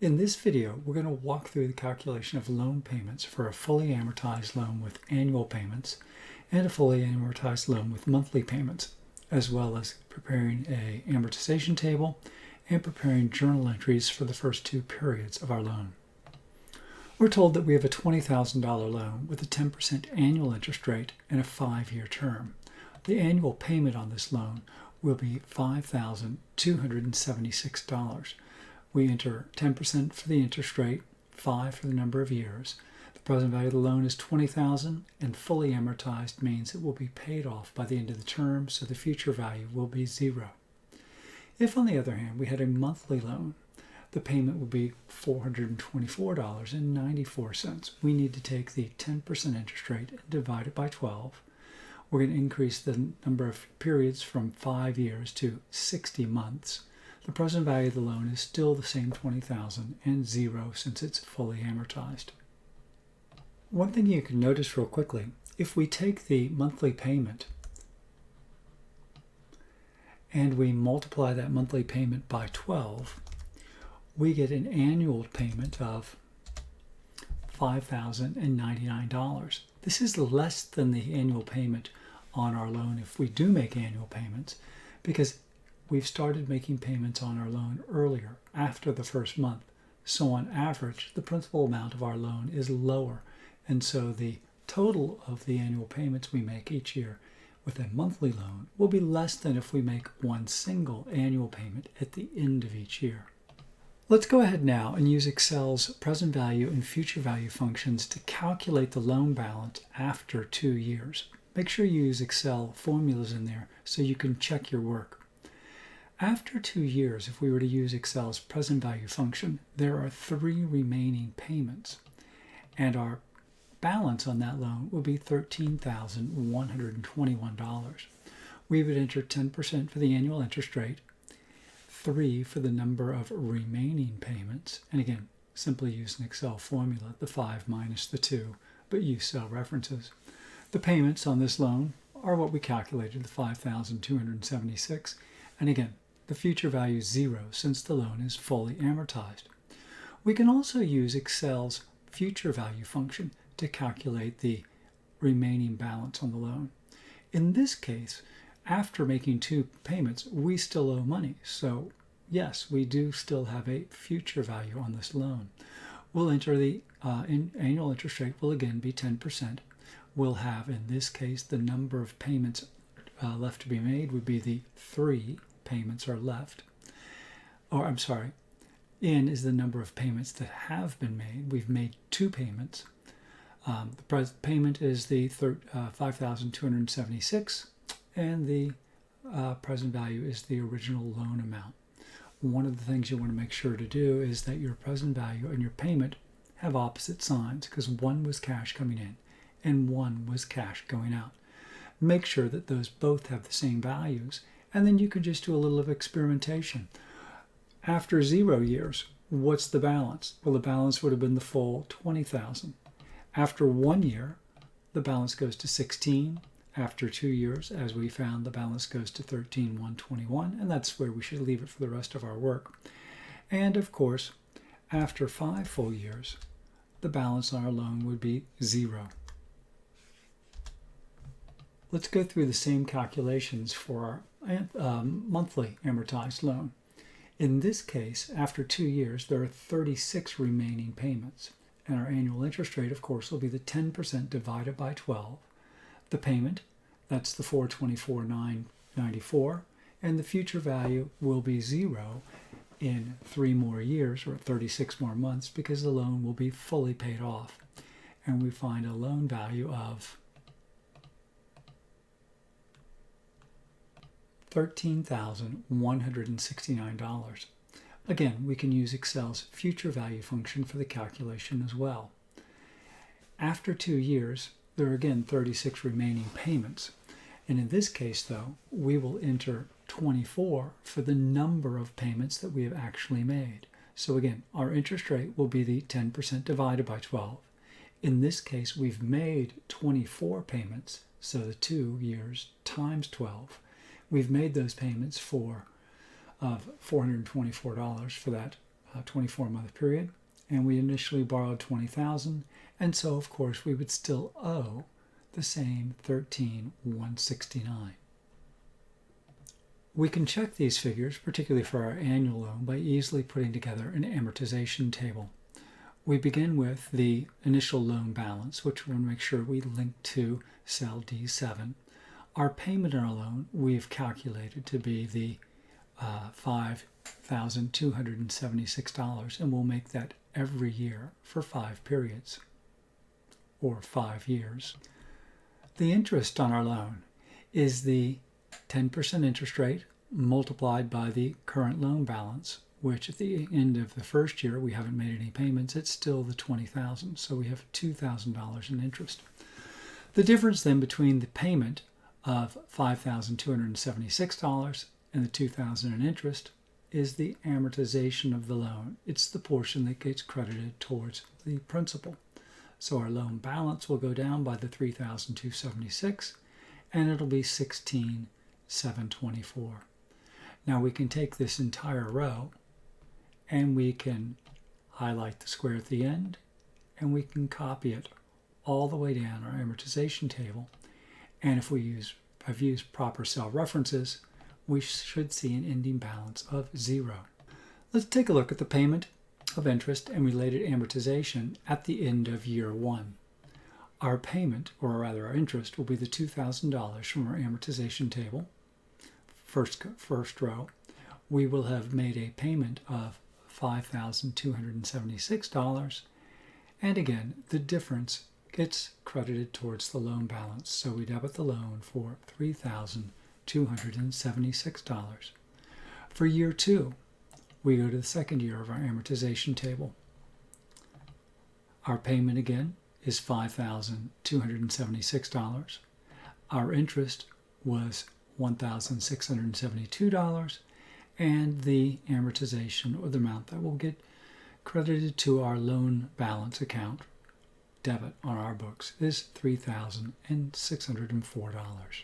In this video, we're going to walk through the calculation of loan payments for a fully amortized loan with annual payments and a fully amortized loan with monthly payments, as well as preparing an amortization table and preparing journal entries for the first two periods of our loan. We're told that we have a $20,000 loan with a 10% annual interest rate and a 5-year term. The annual payment on this loan will be $5,276. We enter 10% for the interest rate, 5 for the number of years. The present value of the loan is $20,000, and fully amortized means it will be paid off by the end of the term, so the future value will be 0. If, on the other hand, we had a monthly loan, the payment would be $424.94. We need to take the 10% interest rate and divide it by 12. We're going to increase the number of periods from 5 years to 60 months. The present value of the loan is still the same $20,000 and 0 since it's fully amortized. One thing you can notice real quickly, if we take the monthly payment and we multiply that monthly payment by 12, we get an annual payment of $5,099. This is less than the annual payment on our loan if we do make annual payments, because we've started making payments on our loan earlier, after the first month. So on average, the principal amount of our loan is lower, and so the total of the annual payments we make each year with a monthly loan will be less than if we make one single annual payment at the end of each year. Let's go ahead now and use Excel's present value and future value functions to calculate the loan balance after 2 years. Make sure you use Excel formulas in there so you can check your work. After 2 years, if we were to use Excel's present value function, there are 3 remaining payments, and our balance on that loan will be $13,121. We would enter 10% for the annual interest rate, 3 for the number of remaining payments, and again, simply use an Excel formula, the 5 minus the 2, but use cell references. The payments on this loan are what we calculated, the $5,276, and again, the future value is 0 since the loan is fully amortized. We can also use Excel's future value function to calculate the remaining balance on the loan. In this case, after making 2 payments, we still owe money. So yes, we do still have a future value on this loan. We'll enter the annual interest rate will again be 10%. We'll have, in this case, the number of payments left to be made would be the 3 payments are left. Or I'm sorry, N is the number of payments that have been made. We've made 2 payments. The present payment is the $5,276, and the present value is the original loan amount. One of the things you want to make sure to do is that your present value and your payment have opposite signs, because one was cash coming in and one was cash going out. Make sure that those both have the same values, and then you can just do a little of experimentation. After 0 years, what's the balance? Well, the balance would have been the full $20,000. After 1 year, the balance goes to 16. After 2 years, as we found, the balance goes to 13,121, and that's where we should leave it for the rest of our work. And of course, after 5 full years, the balance on our loan would be 0. Let's go through the same calculations for our monthly amortized loan. In this case, after 2 years, there are 36 remaining payments, and our annual interest rate, of course, will be the 10% divided by 12. The payment, that's the $424,994, and the future value will be 0 in 3 more years, or 36 more months, because the loan will be fully paid off. And we find a loan value of $13,169. Again, we can use Excel's future value function for the calculation as well. After 2 years, there are again 36 remaining payments. And in this case, though, we will enter 24 for the number of payments that we have actually made. So again, our interest rate will be the 10% divided by 12. In this case, we've made 24 payments, so the 2 years times 12. We've made those payments for $424 for that 24-month period, and we initially borrowed $20,000, and so of course we would still owe the same $13,169. We can check these figures, particularly for our annual loan, by easily putting together an amortization table. We begin with the initial loan balance, which we'll make sure we link to cell D7. Our payment on our loan we've calculated to be the $5,276, and we'll make that every year for 5 periods, or 5 years. The interest on our loan is the 10% interest rate multiplied by the current loan balance, which at the end of the first year, we haven't made any payments, it's still the $20,000, so we have $2,000 in interest. The difference then between the payment of $5,276 and the $2,000 in interest is the amortization of the loan. It's the portion that gets credited towards the principal. So our loan balance will go down by the $3,276, and it'll be $16,724. Now we can take this entire row and we can highlight the square at the end, and we can copy it all the way down our amortization table. And if we have used proper cell references, we should see an ending balance of 0. Let's take a look at the payment of interest and related amortization at the end of year 1. Our payment, or rather our interest, will be the $2,000 from our amortization table. First row, we will have made a payment of $5,276, and again, the difference gets credited towards the loan balance. So we debit the loan for $3,276. For year 2, we go to the second year of our amortization table. Our payment again is $5,276. Our interest was $1,672, and the amortization, or the amount that will get credited to our loan balance account, debit on our books, is $3,604.